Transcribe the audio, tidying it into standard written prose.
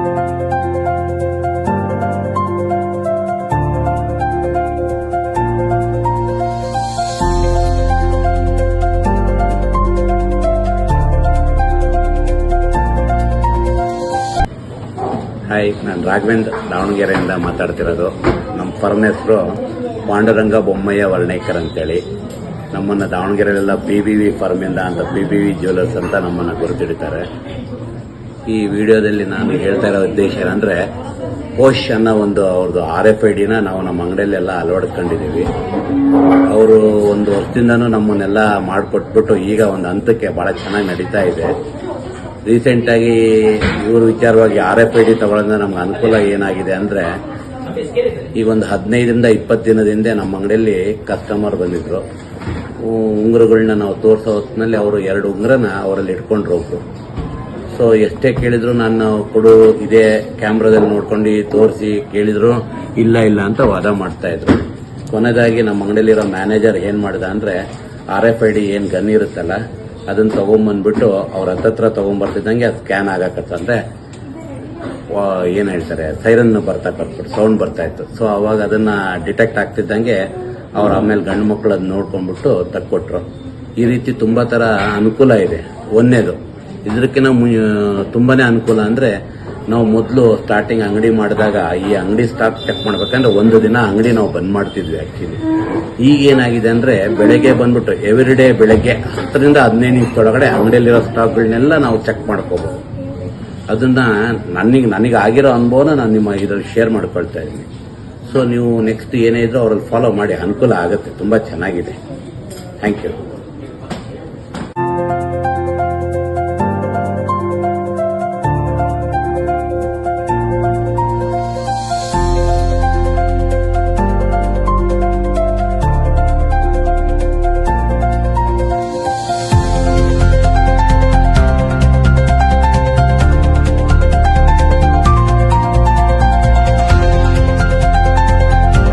Hi, ನಾನು ರಾಘವೇಂದ್ರ ದಾವಣಗೆರೆಯಿಂದ ಮಾತಾಡ್ತಿರೋದು. ನಮ್ಮ ಫರ್ಮ್ ಹೆಸರು ಪಾಂಡುರಂಗ ಬೊಮ್ಮಯ್ಯ ವರ್ಣೇಕರ್ ಅಂತೇಳಿ. ನಮ್ಮನ್ನು ದಾವಣಗೆರೆಯಲ್ಲೆಲ್ಲ PBV ಫರ್ಮಿಂದ ಅಂತ PBV ಜ್ಯುವೆಲರ್ಸ್ ಅಂತ ನಮ್ಮನ್ನು ಗುರುತಿಡ್ತಾರೆ. ಈ ವಿಡಿಯೋದಲ್ಲಿ ನಾನು ಹೇಳ್ತಾ ಇರೋ ಉದ್ದೇಶ ಏನಂದರೆ, ಪೋಷ್ ಅನ್ನೋ ಒಂದು ಅವ್ರದ್ದು RFIDನ ನಾವು ನಮ್ಮ ಅಂಗಡಿಯಲ್ಲೆಲ್ಲ ಅಳವಡಿಸ್ಕೊಂಡಿದ್ದೀವಿ. ಅವರು ಒಂದು ವರ್ಷದಿಂದನೂ ನಮ್ಮನ್ನೆಲ್ಲ ಮಾಡಿಕೊಟ್ಬಿಟ್ಟು ಈಗ ಒಂದು ಹಂತಕ್ಕೆ ಭಾಳ ಚೆನ್ನಾಗಿ ನಡೀತಾ ಇದೆ. ರೀಸೆಂಟಾಗಿ ಇವರು ವಿಚಾರವಾಗಿ RFID ತಗೊಳ್ಳೋದ್ರಿಂದ ನಮ್ಗೆ ಅನುಕೂಲ ಏನಾಗಿದೆ ಅಂದರೆ, ಈಗ ಒಂದು 15ರಿಂದ 20 ದಿನದಿಂದ ನಮ್ಮ ಅಂಗಡಿಯಲ್ಲಿ ಕಸ್ಟಮರ್ ಬಂದಿದ್ರು. ಉಂಗುರಗಳನ್ನ ನಾವು ತೋರಿಸೋ ಹೊತ್ತಿನಲ್ಲಿ ಅವರು 2 ಉಂಗುರನ ಅವರಲ್ಲಿ ಇಟ್ಕೊಂಡ್ರು ಒಬ್ರು. ಸೊ ಎಷ್ಟೇ ಕೇಳಿದ್ರು ನಾನು ಕೊಡು, ಇದೇ ಕ್ಯಾಮ್ರಾದಲ್ಲಿ ನೋಡ್ಕೊಂಡು ತೋರಿಸಿ ಕೇಳಿದ್ರು ಇಲ್ಲ ಅಂತ ವಾದ ಮಾಡ್ತಾ ಇದ್ರು. ಕೊನೆಯದಾಗಿ ನಮ್ಮ ಅಂಗಡಿಯಲ್ಲಿರೋ ಮ್ಯಾನೇಜರ್ ಏನು ಮಾಡಿದ ಅಂದರೆ, RFID ಏನು ಗನ್ ಇರುತ್ತಲ್ಲ ಅದನ್ನು ತೊಗೊಂಬಂದ್ಬಿಟ್ಟು ಅವ್ರ ಹತ್ತತ್ರ ತೊಗೊಂಬರ್ತಿದ್ದಂಗೆ ಅದು ಸ್ಕ್ಯಾನ್ ಆಗಕತ್ತಂದ್ರೆ ಏನು ಹೇಳ್ತಾರೆ, ಸೈರನ್ ಕಟ್ಬಿಟ್ಟು ಸೌಂಡ್ ಬರ್ತಾ ಇತ್ತು. ಸೊ ಅವಾಗ ಅದನ್ನು ಡಿಟೆಕ್ಟ್ ಆಗ್ತಿದ್ದಂಗೆ ಅವ್ರು ಆಮೇಲೆ ಗಂಡು ಮಕ್ಕಳು ಅದನ್ನ ನೋಡ್ಕೊಂಡ್ಬಿಟ್ಟು ತಕ್ಕೊಟ್ರು. ಈ ರೀತಿ ತುಂಬ ಥರ ಅನುಕೂಲ ಇದೆ. ಒಂದೇದು ಇದಕ್ಕಿಂತ ತುಂಬಾನೇ ಅನುಕೂಲ ಅಂದರೆ, ನಾವು ಮೊದಲು ಸ್ಟಾರ್ಟಿಂಗ್ ಅಂಗಡಿ ಮಾಡಿದಾಗ ಈ ಅಂಗಡಿ ಸ್ಟಾಕ್ ಚೆಕ್ ಮಾಡ್ಬೇಕಂದ್ರೆ ಒಂದು ದಿನ ಅಂಗಡಿ ನಾವು ಬಂದ್ ಮಾಡ್ತಿದ್ವಿ ಆಕ್ಚುಲಿ. ಈಗ ಏನಾಗಿದೆ ಅಂದ್ರೆ, ಬೆಳಗ್ಗೆ ಬಂದ್ಬಿಟ್ಟು ಎವ್ರಿಡೇ ಬೆಳಗ್ಗೆ 10ರಿಂದ 15 ನಿಮಿಷದೊಳಗಡೆ ಅಂಗಡಿಯಲ್ಲಿರೋ ಸ್ಟಾಕ್ಗಳನ್ನೆಲ್ಲ ನಾವು ಚೆಕ್ ಮಾಡ್ಕೋಬಹುದು. ಅದನ್ನ ನನಗೆ ಆಗಿರೋ ಅನುಭವನ ನಾನು ನಿಮ್ಮ ಇದರಲ್ಲಿ ಶೇರ್ ಮಾಡ್ಕೊಳ್ತಾ ಇದ್ದೀನಿ. ಸೊ ನೀವು ನೆಕ್ಸ್ಟ್ ಏನೇ ಇದ್ರೂ ಅವರಲ್ಲಿ ಫಾಲೋ ಮಾಡಿ, ಅನುಕೂಲ ಆಗುತ್ತೆ. ತುಂಬಾ ಚೆನ್ನಾಗಿದೆ. Thank you.